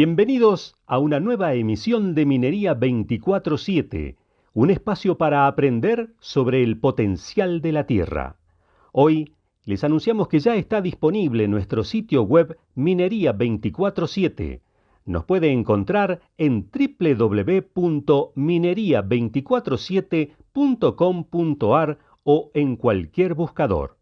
Bienvenidos a una nueva emisión de Minería 24/7, un espacio para aprender sobre el potencial de la Tierra. Hoy les anunciamos que ya está disponible nuestro sitio web Minería 24/7. Nos puede encontrar en www.mineria247.com.ar o en cualquier buscador.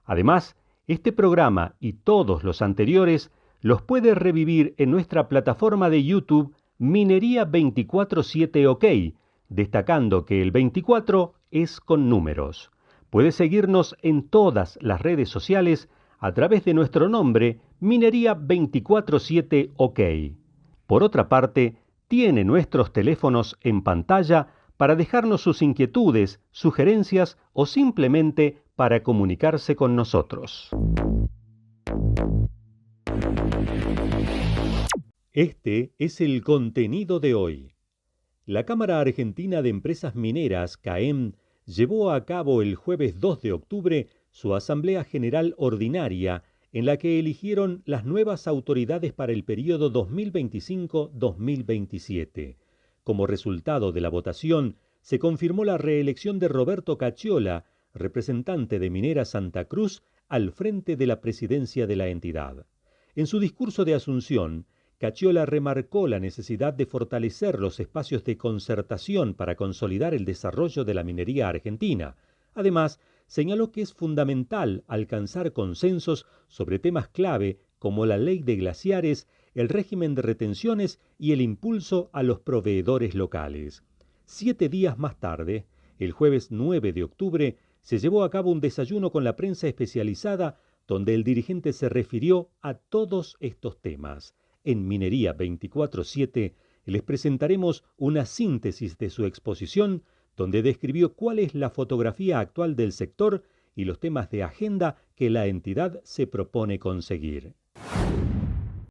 Además, este programa y todos los anteriores los puede revivir en nuestra plataforma de YouTube Minería 24/7 OK, destacando que el 24 es con números. Puede seguirnos en todas las redes sociales a través de nuestro nombre Minería 24/7 OK. Por otra parte, tiene nuestros teléfonos en pantalla para dejarnos sus inquietudes, sugerencias o simplemente para comunicarse con nosotros. Este es el contenido de hoy. La Cámara Argentina de Empresas Mineras, CAEM, llevó a cabo el jueves 2 de octubre su Asamblea General Ordinaria, en la que eligieron las nuevas autoridades para el periodo 2025-2027. Como resultado de la votación, se confirmó la reelección de Roberto Cacciola, representante de Minera Santa Cruz, al frente de la presidencia de la entidad. En su discurso de asunción, Cacciola remarcó la necesidad de fortalecer los espacios de concertación para consolidar el desarrollo de la minería argentina. Además, señaló que es fundamental alcanzar consensos sobre temas clave como la ley de glaciares, el régimen de retenciones y el impulso a los proveedores locales. 7 días más tarde, el jueves 9 de octubre, se llevó a cabo un desayuno con la prensa especializada donde el dirigente se refirió a todos estos temas. En Minería 24/7 les presentaremos una síntesis de su exposición donde describió cuál es la fotografía actual del sector y los temas de agenda que la entidad se propone conseguir.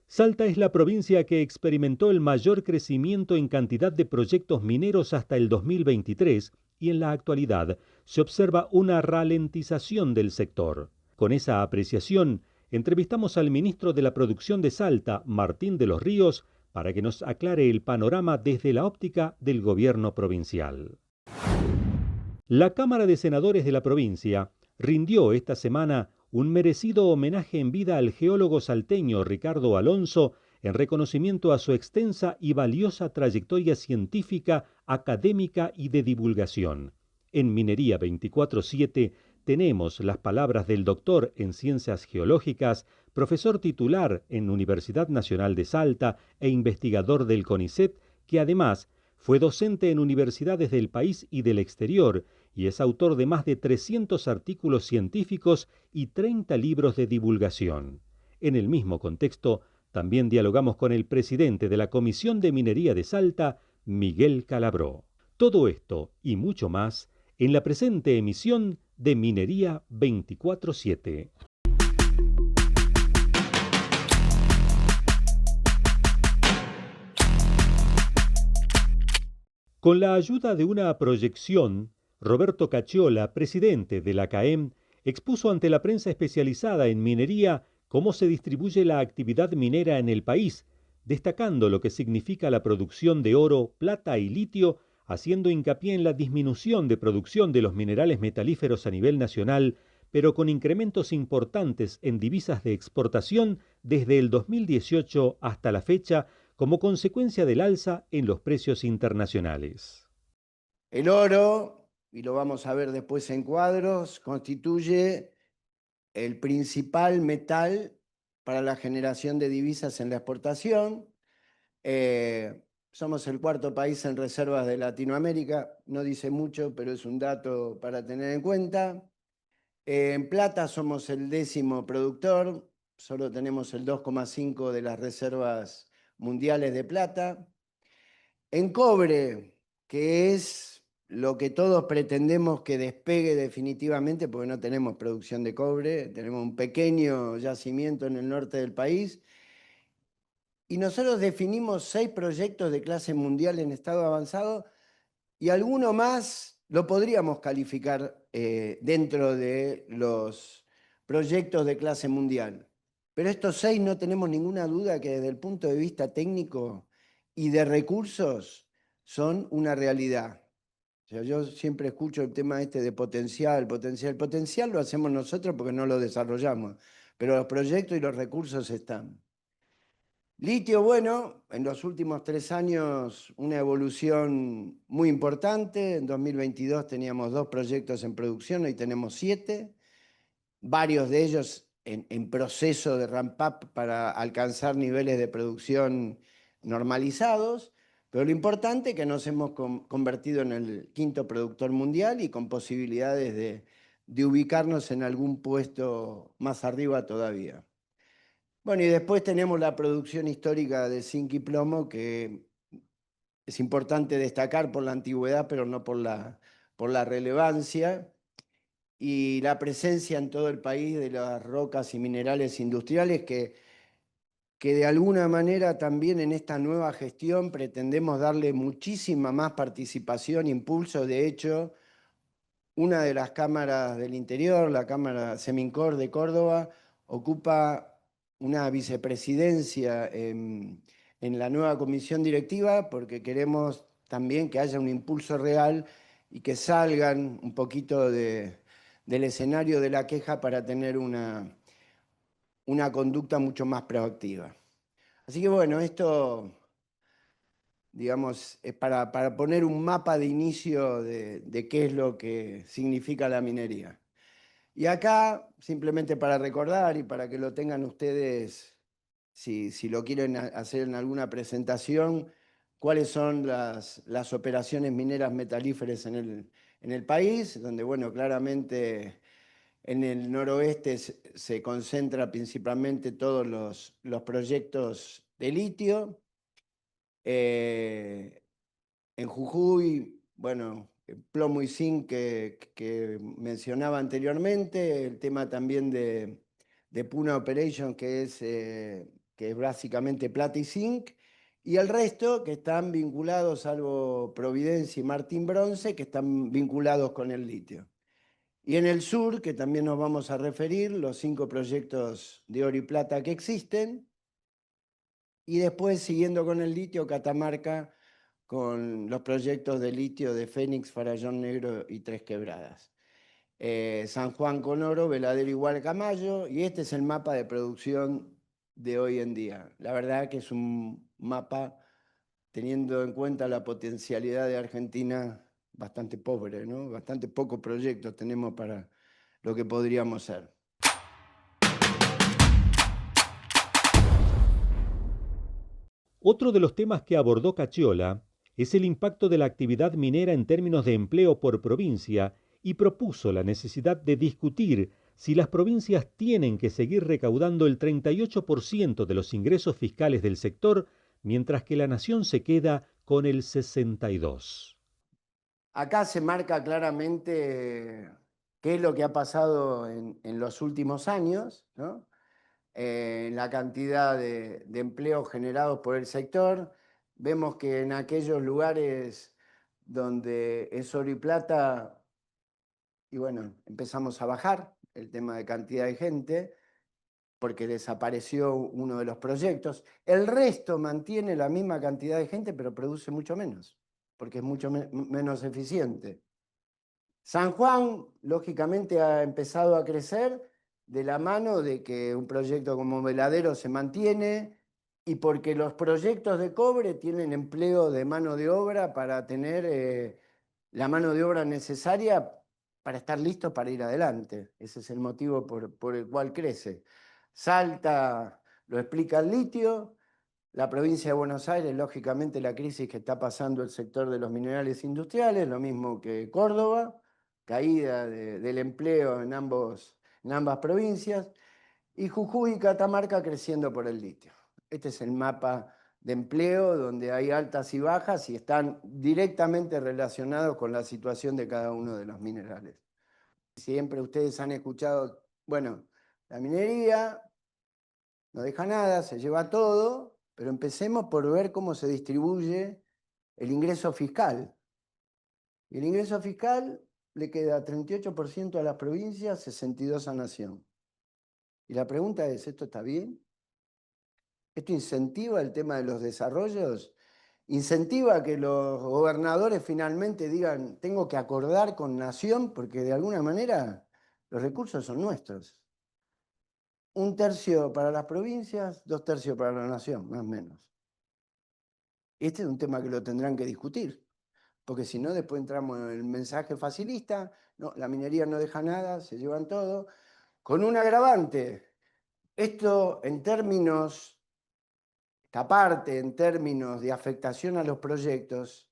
Salta es la provincia que experimentó el mayor crecimiento en cantidad de proyectos mineros hasta el 2023 y en la actualidad se observa una ralentización del sector. Con esa apreciación, entrevistamos al ministro de la Producción de Salta, Martín de los Ríos, para que nos aclare el panorama desde la óptica del gobierno provincial. La Cámara de Senadores de la provincia rindió esta semana un merecido homenaje en vida al geólogo salteño Ricardo Alonso en reconocimiento a su extensa y valiosa trayectoria científica, académica y de divulgación. En Minería 24/7 tenemos las palabras del doctor en Ciencias Geológicas, profesor titular en Universidad Nacional de Salta e investigador del CONICET, que además fue docente en universidades del país y del exterior y es autor de más de 300 artículos científicos y 30 libros de divulgación. En el mismo contexto, también dialogamos con el presidente de la Comisión de Minería de Salta, Miguel Calabró. Todo esto y mucho más en la presente emisión de Minería 24/7. Con la ayuda de una proyección, Roberto Cacciola, presidente de la CAEM, expuso ante la prensa especializada en minería cómo se distribuye la actividad minera en el país, destacando lo que significa la producción de oro, plata y litio, haciendo hincapié en la disminución de producción de los minerales metalíferos a nivel nacional, pero con incrementos importantes en divisas de exportación desde el 2018 hasta la fecha, como consecuencia del alza en los precios internacionales. El oro, y lo vamos a ver después en cuadros, constituye el principal metal para la generación de divisas en la exportación. Somos el cuarto país en reservas de Latinoamérica, no dice mucho, pero es un dato para tener en cuenta. En plata somos el 10º productor, solo tenemos el 2,5 de las reservas mundiales de plata. En cobre, que es lo que todos pretendemos que despegue definitivamente, porque no tenemos producción de cobre, tenemos un pequeño yacimiento en el norte del país, y nosotros definimos 6 proyectos de clase mundial en estado avanzado, y alguno más lo podríamos calificar dentro de los proyectos de clase mundial. Pero estos 6 no tenemos ninguna duda que desde el punto de vista técnico y de recursos son una realidad. O sea, yo siempre escucho el tema este de potencial, potencial. Potencial lo hacemos nosotros porque no lo desarrollamos, pero los proyectos y los recursos están. Litio, bueno, en los últimos 3 años una evolución muy importante. En 2022 teníamos 2 proyectos en producción, hoy tenemos 7, varios de ellos en proceso de ramp-up para alcanzar niveles de producción normalizados. Pero lo importante es que nos hemos convertido en el 5º productor mundial y con posibilidades de ubicarnos en algún puesto más arriba todavía. Bueno, y después tenemos la producción histórica de zinc y plomo, que es importante destacar por la antigüedad, pero no por la relevancia, y la presencia en todo el país de las rocas y minerales industriales que de alguna manera también en esta nueva gestión pretendemos darle muchísima más participación, impulso. De hecho, una de las cámaras del interior, la Cámara Semincor de Córdoba, ocupa una vicepresidencia en la nueva comisión directiva porque queremos también que haya un impulso real y que salgan un poquito del escenario de la queja para tener una conducta mucho más proactiva. Así que bueno, esto, digamos, es para poner un mapa de inicio de qué es lo que significa la minería. Y acá, simplemente para recordar y para que lo tengan ustedes, si lo quieren hacer en alguna presentación, cuáles son las operaciones mineras metalíferas en el país, donde, bueno, claramente en el noroeste se concentra principalmente todos los proyectos de litio. En Jujuy, bueno, plomo y zinc que mencionaba anteriormente, el tema también de Puna Operation, que es básicamente plata y zinc, y el resto que están vinculados, salvo Providencia y Martín Bronce, que están vinculados con el litio. Y en el sur, que también nos vamos a referir, los 5 proyectos de oro y plata que existen, y después, siguiendo con el litio, Catamarca, con los proyectos de litio de Fénix, Farallón Negro y Tres Quebradas. San Juan con oro, Veladero igual Camayo, y este es el mapa de producción de hoy en día. La verdad que es un mapa, teniendo en cuenta la potencialidad de Argentina, bastante pobre, ¿no? Bastante pocos proyectos tenemos para lo que podríamos ser. Otro de los temas que abordó Cacciola es el impacto de la actividad minera en términos de empleo por provincia y propuso la necesidad de discutir si las provincias tienen que seguir recaudando el 38% de los ingresos fiscales del sector, mientras que la nación se queda con el 62%. Acá se marca claramente qué es lo que ha pasado en los últimos años, ¿no? La cantidad de empleos generados por el sector. Vemos que en aquellos lugares donde es oro y plata, y bueno, empezamos a bajar el tema de cantidad de gente, porque desapareció uno de los proyectos. El resto mantiene la misma cantidad de gente, pero produce mucho menos, porque es mucho menos eficiente. San Juan, lógicamente, ha empezado a crecer de la mano de que un proyecto como Veladero se mantiene y porque los proyectos de cobre tienen empleo de mano de obra para tener la mano de obra necesaria para estar listos para ir adelante. Ese es el motivo por el cual crece. Salta, lo explica el litio. La provincia de Buenos Aires, lógicamente, la crisis que está pasando el sector de los minerales industriales, lo mismo que Córdoba, caída del empleo en ambas provincias, y Jujuy y Catamarca creciendo por el litio. Este es el mapa de empleo donde hay altas y bajas y están directamente relacionados con la situación de cada uno de los minerales. Siempre ustedes han escuchado, bueno, la minería no deja nada, se lleva todo, pero empecemos por ver cómo se distribuye el ingreso fiscal. Y el ingreso fiscal le queda 38% a las provincias, 62% a Nación. Y la pregunta es, ¿esto está bien? ¿Esto incentiva el tema de los desarrollos? ¿Incentiva que los gobernadores finalmente digan, tengo que acordar con Nación porque de alguna manera los recursos son nuestros? Un tercio para las provincias, dos tercios para la Nación, más o menos. Este es un tema que lo tendrán que discutir, porque si no, después entramos en el mensaje facilista, no, la minería no deja nada, se llevan todo, con un agravante. Esto en términos, esta parte en términos de afectación a los proyectos,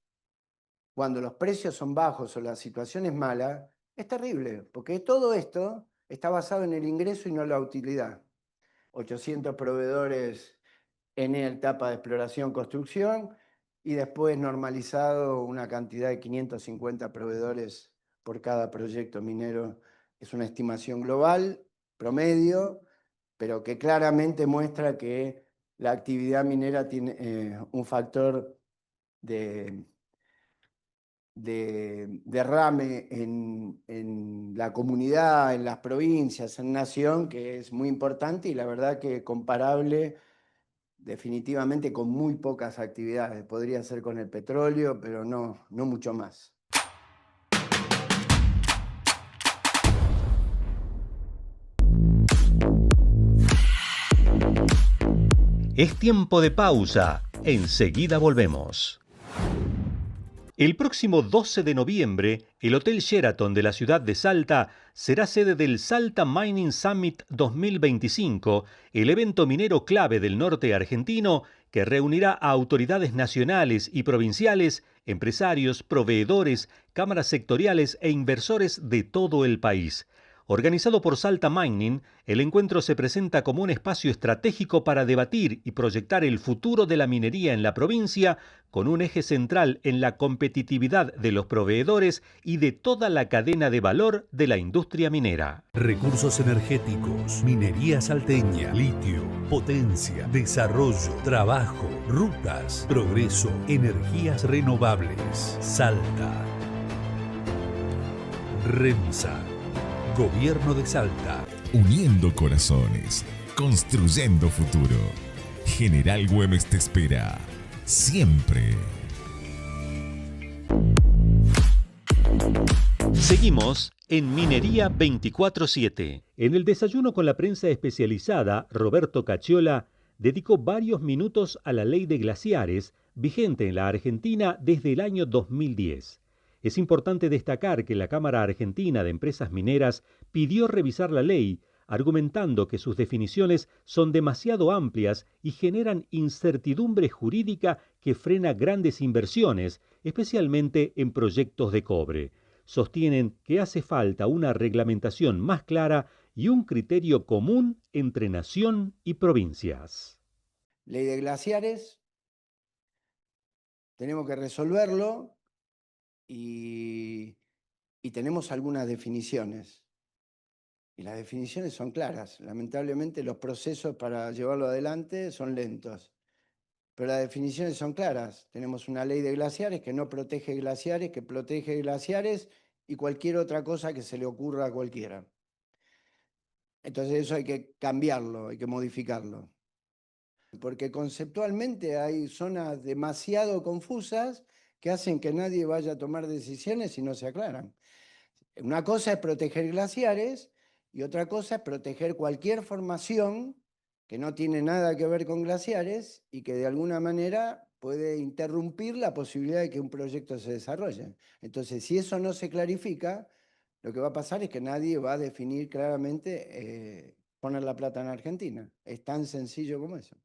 cuando los precios son bajos o la situación es mala, es terrible, porque todo esto está basado en el ingreso y no la utilidad. 800 proveedores en la etapa de exploración-construcción y después normalizado una cantidad de 550 proveedores por cada proyecto minero. Es una estimación global, promedio, pero que claramente muestra que la actividad minera tiene un factor de derrame en la comunidad, en las provincias, en nación, que es muy importante y la verdad que comparable definitivamente con muy pocas actividades. Podría ser con el petróleo, pero no, no mucho más. Es tiempo de pausa. Enseguida volvemos. El próximo 12 de noviembre, el Hotel Sheraton de la ciudad de Salta será sede del Salta Mining Summit 2025, el evento minero clave del norte argentino que reunirá a autoridades nacionales y provinciales, empresarios, proveedores, cámaras sectoriales e inversores de todo el país. Organizado por Salta Mining, el encuentro se presenta como un espacio estratégico para debatir y proyectar el futuro de la minería en la provincia, con un eje central en la competitividad de los proveedores y de toda la cadena de valor de la industria minera. Recursos energéticos, minería salteña, litio, potencia, desarrollo, trabajo, rutas, progreso, energías renovables. Salta. REMSA. Gobierno de Salta. Uniendo corazones, construyendo futuro. General Güemes te espera, siempre. Seguimos en Minería 24/7. En el desayuno con la prensa especializada, Roberto Cacciola dedicó varios minutos a la ley de glaciares, vigente en la Argentina desde el año 2010. Es importante destacar que la Cámara Argentina de Empresas Mineras pidió revisar la ley, argumentando que sus definiciones son demasiado amplias y generan incertidumbre jurídica que frena grandes inversiones, especialmente en proyectos de cobre. Sostienen que hace falta una reglamentación más clara y un criterio común entre nación y provincias. Ley de glaciares, tenemos que resolverlo y, y tenemos algunas definiciones. Y las definiciones son claras. Lamentablemente los procesos para llevarlo adelante son lentos. Pero las definiciones son claras. Tenemos una ley de glaciares que no protege glaciares, que protege glaciares y cualquier otra cosa que se le ocurra a cualquiera. Entonces eso hay que cambiarlo, hay que modificarlo. Porque conceptualmente hay zonas demasiado confusas que hacen que nadie vaya a tomar decisiones y no se aclaran. Una cosa es proteger glaciares y otra cosa es proteger cualquier formación que no tiene nada que ver con glaciares y que de alguna manera puede interrumpir la posibilidad de que un proyecto se desarrolle. Entonces, si eso no se clarifica, lo que va a pasar es que nadie va a definir claramente poner la plata en Argentina. Es tan sencillo como eso.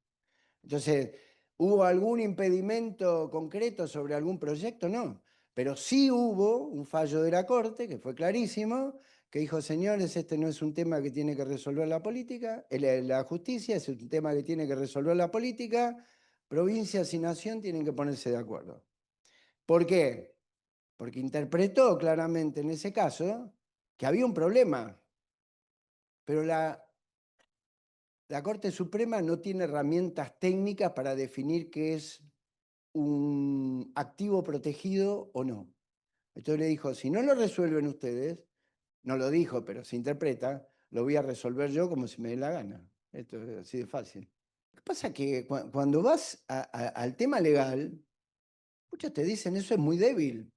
Entonces, ¿hubo algún impedimento concreto sobre algún proyecto? No, pero sí hubo un fallo de la Corte, que fue clarísimo, que dijo, señores, este no es un tema que tiene que resolver la política, la justicia es un tema que tiene que resolver la política, provincias y nación tienen que ponerse de acuerdo. ¿Por qué? Porque interpretó claramente en ese caso que había un problema, pero la Corte Suprema no tiene herramientas técnicas para definir qué es un activo protegido o no. Entonces le dijo, si no lo resuelven ustedes, no lo dijo, pero se interpreta, lo voy a resolver yo como se me dé la gana. Esto es así de fácil. Lo que pasa es que cuando vas al tema legal, muchos te dicen eso es muy débil,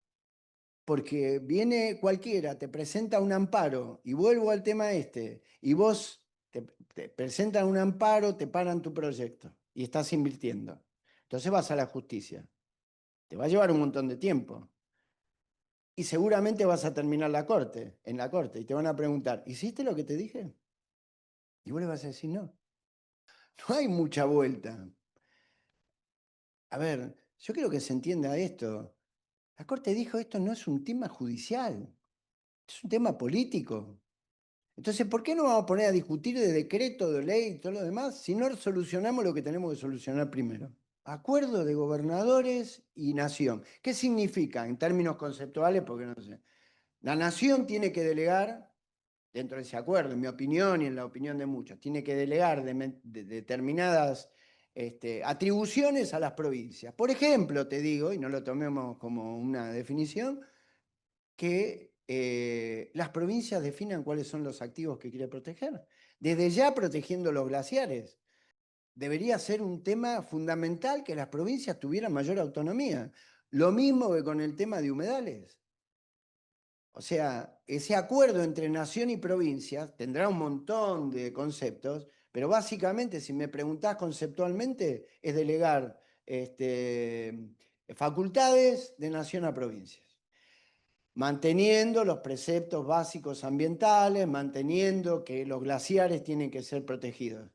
porque viene cualquiera, te presenta un amparo, y vuelvo al tema este, y vos te presentan un amparo, te paran tu proyecto, y estás invirtiendo. Entonces vas a la justicia. Te va a llevar un montón de tiempo. Y seguramente vas a terminar en la corte, y te van a preguntar, ¿hiciste lo que te dije? Y vos le vas a decir no. No hay mucha vuelta. A ver, yo quiero que se entienda esto. La corte dijo esto no es un tema judicial, es un tema político. Entonces, ¿por qué no vamos a poner a discutir de decreto, de ley y todo lo demás si no solucionamos lo que tenemos que solucionar primero? Acuerdo de gobernadores y nación. ¿Qué significa en términos conceptuales? Porque no sé. La nación tiene que delegar, dentro de ese acuerdo, en mi opinión y en la opinión de muchos, tiene que delegar de determinadas atribuciones a las provincias. Por ejemplo, te digo, y no lo tomemos como una definición, que las provincias definan cuáles son los activos que quiere proteger. Desde ya protegiendo los glaciares. Debería ser un tema fundamental que las provincias tuvieran mayor autonomía. Lo mismo que con el tema de humedales. O sea, ese acuerdo entre nación y provincias tendrá un montón de conceptos, pero básicamente, si me preguntás conceptualmente, es delegar facultades de nación a provincias, manteniendo los preceptos básicos ambientales, manteniendo que los glaciares tienen que ser protegidos.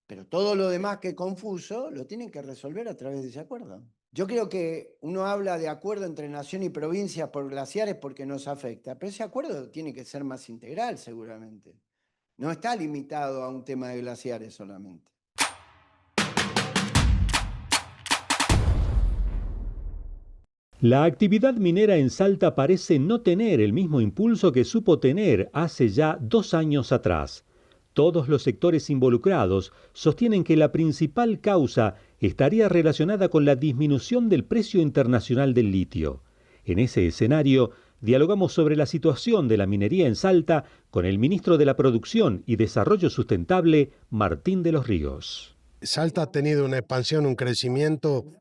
Pero todo lo demás que es confuso lo tienen que resolver a través de ese acuerdo. Yo creo que uno habla de acuerdo entre nación y provincia por glaciares porque nos afecta, pero ese acuerdo tiene que ser más integral seguramente. No está limitado a un tema de glaciares solamente. La actividad minera en Salta parece no tener el mismo impulso que supo tener hace ya 2 años atrás. Todos los sectores involucrados sostienen que la principal causa estaría relacionada con la disminución del precio internacional del litio. En ese escenario, dialogamos sobre la situación de la minería en Salta con el ministro de la Producción y Desarrollo Sustentable, Martín de los Ríos. Salta ha tenido una expansión, un crecimiento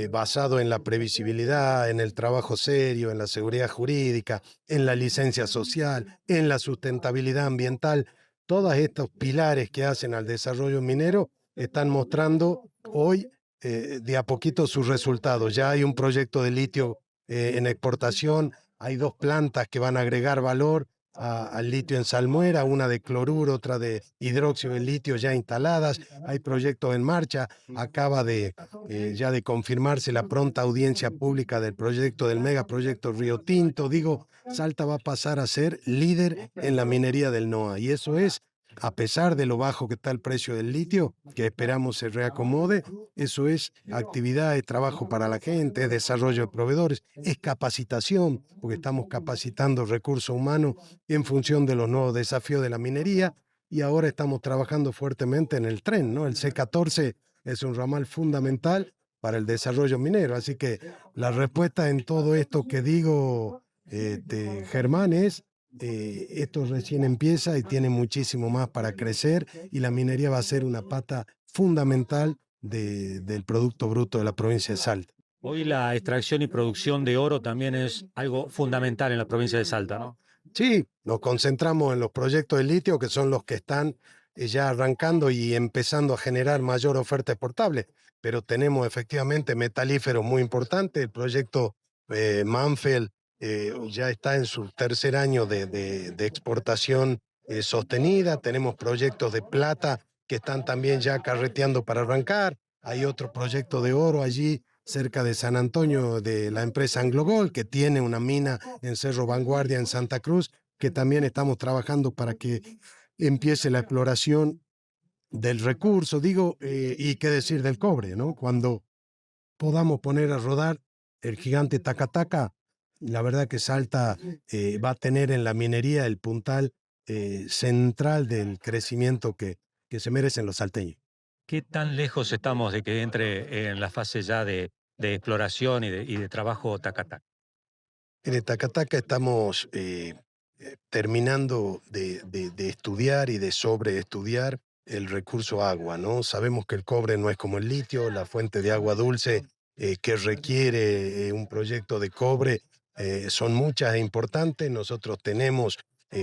basado en la previsibilidad, en el trabajo serio, en la seguridad jurídica, en la licencia social, en la sustentabilidad ambiental. Todos estos pilares que hacen al desarrollo minero están mostrando hoy de a poquito sus resultados. Ya hay un proyecto de litio en exportación, hay 2 plantas que van a agregar valor al litio en salmuera, una de cloruro, otra de hidróxido de litio ya instaladas, hay proyectos en marcha, acaba de ya de confirmarse la pronta audiencia pública del proyecto del megaproyecto Río Tinto. Digo, Salta va a pasar a ser líder en la minería del NOA y eso es, a pesar de lo bajo que está el precio del litio, que esperamos se reacomode, eso es actividad, es trabajo para la gente, es desarrollo de proveedores, es capacitación, porque estamos capacitando recursos humanos en función de los nuevos desafíos de la minería y ahora estamos trabajando fuertemente en el tren, ¿no? El C14 es un ramal fundamental para el desarrollo minero, así que la respuesta en todo esto que digo, Germán, es esto recién empieza y tiene muchísimo más para crecer y la minería va a ser una pata fundamental del Producto Bruto de la provincia de Salta. Hoy la extracción y producción de oro también es algo fundamental en la provincia de Salta, ¿no? Sí, nos concentramos en los proyectos de litio, que son los que están ya arrancando y empezando a generar mayor oferta exportable, pero tenemos efectivamente metalíferos muy importantes. El proyecto Manfeld ya está en su 3er año de exportación sostenida. Tenemos proyectos de plata que están también ya carreteando para arrancar. Hay otro proyecto de oro allí cerca de San Antonio de la empresa AngloGold, que tiene una mina en Cerro Vanguardia en Santa Cruz, que también estamos trabajando para que empiece la exploración del recurso, digo, y qué decir del cobre, ¿no? Cuando podamos poner a rodar el gigante Taca-Taca, la verdad que Salta va a tener en la minería el puntal central del crecimiento que se merecen los salteños. ¿Qué tan lejos estamos de que entre en la fase ya de exploración y de trabajo Tacatac? En el Taca-Taca estamos terminando de estudiar y de sobreestudiar el recurso agua, ¿no? Sabemos que el cobre no es como el litio, la fuente de agua dulce que requiere un proyecto de cobre son muchas e importantes. Nosotros tenemos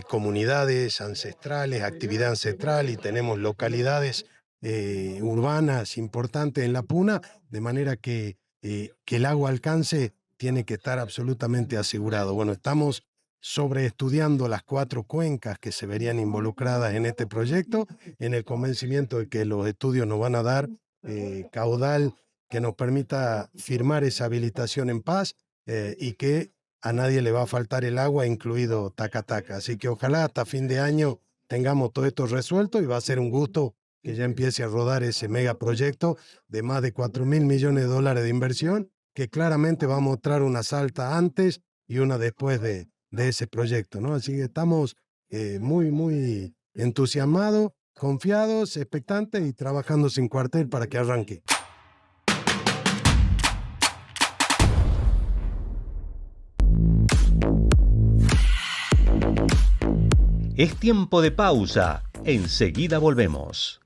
comunidades ancestrales, actividad ancestral y tenemos localidades urbanas importantes en la Puna, de manera que el agua alcance tiene que estar absolutamente asegurado. Bueno, estamos sobreestudiando las 4 cuencas que se verían involucradas en este proyecto, en el convencimiento de que los estudios nos van a dar caudal que nos permita firmar esa habilitación en paz y que a nadie le va a faltar el agua, incluido Tacataca. Así que ojalá hasta fin de año tengamos todo esto resuelto y va a ser un gusto que ya empiece a rodar ese megaproyecto de más de $4.000 millones de inversión, que claramente va a mostrar una Salta antes y una después de ese proyecto, ¿no? Así que estamos muy entusiasmados, confiados, expectantes y trabajando sin cuartel para que arranque. Es tiempo de pausa. Enseguida volvemos.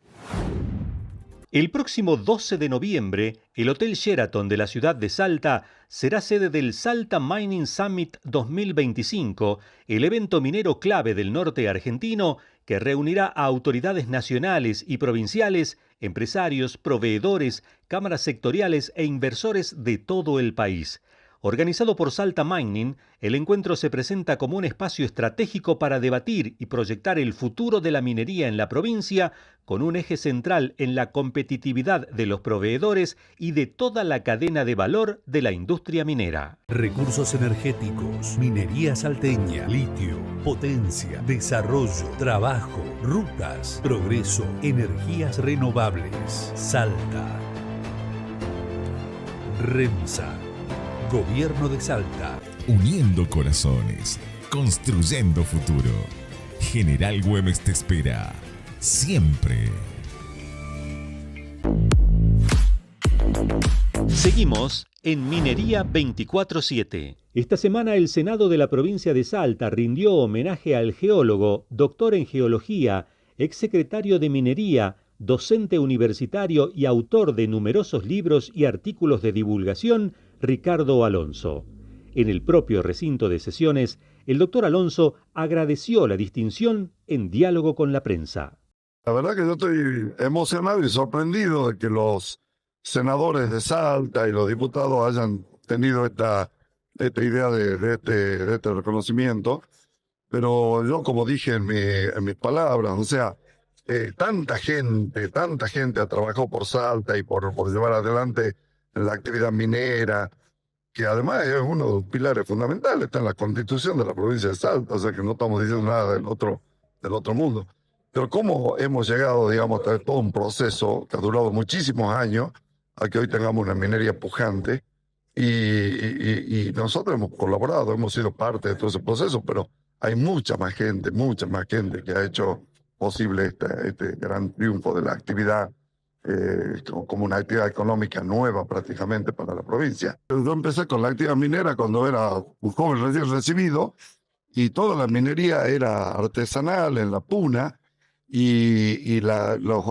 El próximo 12 de noviembre, el Hotel Sheraton de la ciudad de Salta será sede del Salta Mining Summit 2025, el evento minero clave del norte argentino que reunirá a autoridades nacionales y provinciales, empresarios, proveedores, cámaras sectoriales e inversores de todo el país. Organizado por Salta Mining, el encuentro se presenta como un espacio estratégico para debatir y proyectar el futuro de la minería en la provincia, con un eje central en la competitividad de los proveedores y de toda la cadena de valor de la industria minera. Recursos energéticos, minería salteña, litio, potencia, desarrollo, trabajo, rutas, progreso, energías renovables. Salta. REMSA. Gobierno de Salta. Uniendo corazones, construyendo futuro. General Güemes te espera, siempre. Seguimos en Minería 24/7. Esta semana el Senado de la provincia de Salta rindió homenaje al geólogo, doctor en geología, exsecretario de Minería, docente universitario y autor de numerosos libros y artículos de divulgación, Ricardo Alonso. En el propio recinto de sesiones, el doctor Alonso agradeció la distinción en diálogo con la prensa. La verdad que yo estoy emocionado y sorprendido de que los senadores de Salta y los diputados hayan tenido esta idea de este reconocimiento. Pero yo, como dije en mis palabras, o sea, tanta gente ha trabajado por Salta y por llevar adelante la actividad minera, que además es uno de los pilares fundamentales, está en la Constitución de la provincia de Salta, o sea que no estamos diciendo nada del otro mundo. Pero cómo hemos llegado, digamos, a todo un proceso que ha durado muchísimos años, a que hoy tengamos una minería pujante, y nosotros hemos colaborado, hemos sido parte de todo ese proceso, pero hay mucha más gente que ha hecho posible este gran triunfo de la actividad, como una actividad económica nueva prácticamente para la provincia. Yo empecé con la actividad minera cuando era un joven recién recibido y toda la minería era artesanal en la Puna y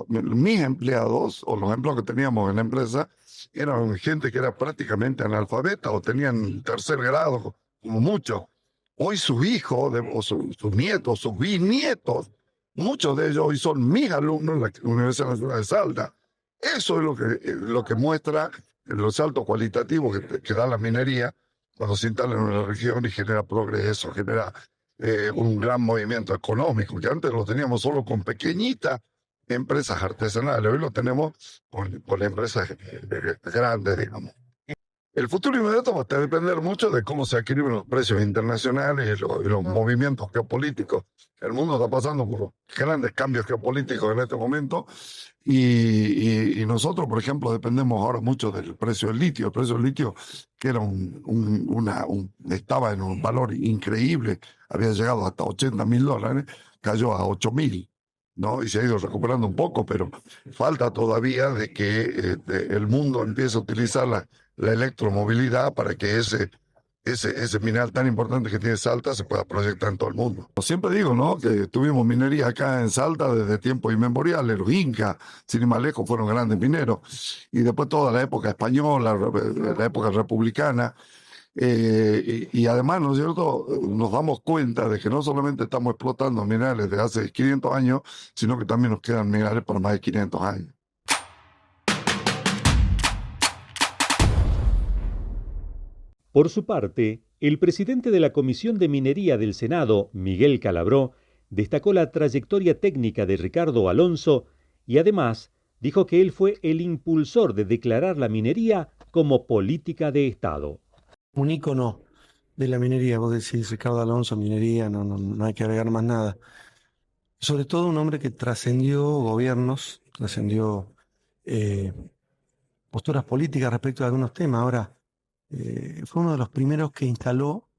mis empleados o los empleados que teníamos en la empresa eran gente que era prácticamente analfabeta o tenían tercer grado como mucho. Hoy sus hijos, o sus nietos, sus bisnietos, muchos de ellos hoy son mis alumnos en la Universidad Nacional de Salta. Eso es lo que muestra los saltos cualitativos que da la minería cuando se instala en una región y genera progreso, genera un gran movimiento económico, que antes lo teníamos solo con pequeñitas empresas artesanales, hoy lo tenemos con empresas grandes, digamos. El futuro inmediato va a depender mucho de cómo se equilibran los precios internacionales y los movimientos geopolíticos. El mundo está pasando por grandes cambios geopolíticos en este momento y nosotros, por ejemplo, dependemos ahora mucho del precio del litio. El precio del litio, que era estaba en un valor increíble, había llegado hasta $80.000, cayó a 8.000. ¿No? Y se ha ido recuperando un poco, pero falta todavía de que el mundo empiece a utilizar la electromovilidad para que ese ese mineral tan importante que tiene Salta se pueda proyectar en todo el mundo. Siempre digo, ¿no?, que tuvimos minería acá en Salta desde tiempos inmemoriales. Los incas, sin ir más lejos, fueron grandes mineros. Y después toda la época española, la época republicana. Y además, ¿no es cierto?, nos damos cuenta de que no solamente estamos explotando minerales de hace 500 años, sino que también nos quedan minerales por más de 500 años. Por su parte, el presidente de la Comisión de Minería del Senado, Miguel Calabró, destacó la trayectoria técnica de Ricardo Alonso y además dijo que él fue el impulsor de declarar la minería como política de Estado. Un ícono de la minería, vos decís Ricardo Alonso, minería, no hay que agregar más nada. Sobre todo un hombre que trascendió gobiernos, trascendió posturas políticas respecto a algunos temas. Ahora, fue uno de los primeros que instaló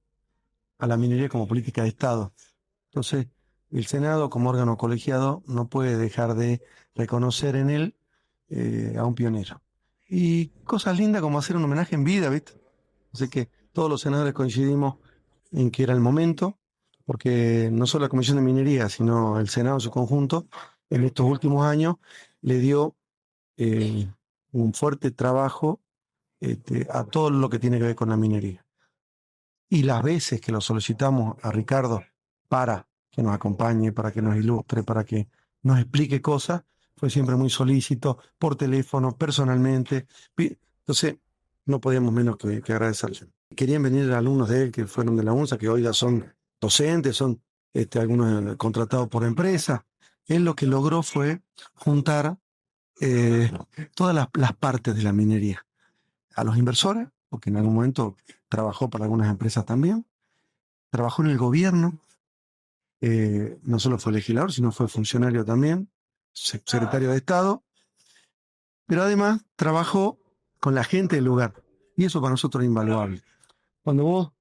a la minería como política de Estado. Entonces, el Senado, como órgano colegiado, no puede dejar de reconocer en él a un pionero. Y cosas lindas como hacer un homenaje en vida, ¿viste? Así que todos los senadores coincidimos en que era el momento, porque no solo la Comisión de Minería, sino el Senado en su conjunto, en estos últimos años, le dio un fuerte trabajo a todo lo que tiene que ver con la minería. Y las veces que lo solicitamos a Ricardo para que nos acompañe, para que nos ilustre, para que nos explique cosas, fue siempre muy solícito, por teléfono, personalmente. Entonces, no podíamos menos que agradecerle. Querían venir alumnos de él que fueron de la UNSA, que hoy ya son docentes, son algunos contratados por empresas. Él lo que logró fue juntar todas las partes de la minería. A los inversores, porque en algún momento trabajó para algunas empresas también, trabajó en el gobierno, no solo fue legislador, sino fue funcionario también, secretario de Estado, pero además trabajó con la gente del lugar, y eso para nosotros es invaluable. Cuando vos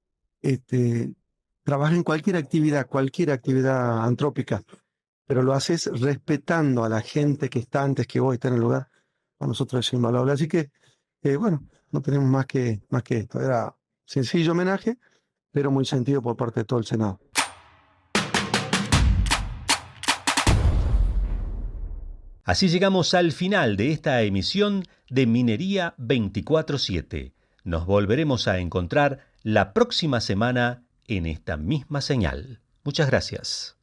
trabajas en cualquier actividad antrópica, pero lo haces respetando a la gente que está antes que vos, está en el lugar, para nosotros es invaluable. Así que, bueno, no tenemos más que esto. Era sencillo homenaje, pero muy sentido por parte de todo el Senado. Así llegamos al final de esta emisión de Minería 24/7. Nos volveremos a encontrar la próxima semana en esta misma señal. Muchas gracias.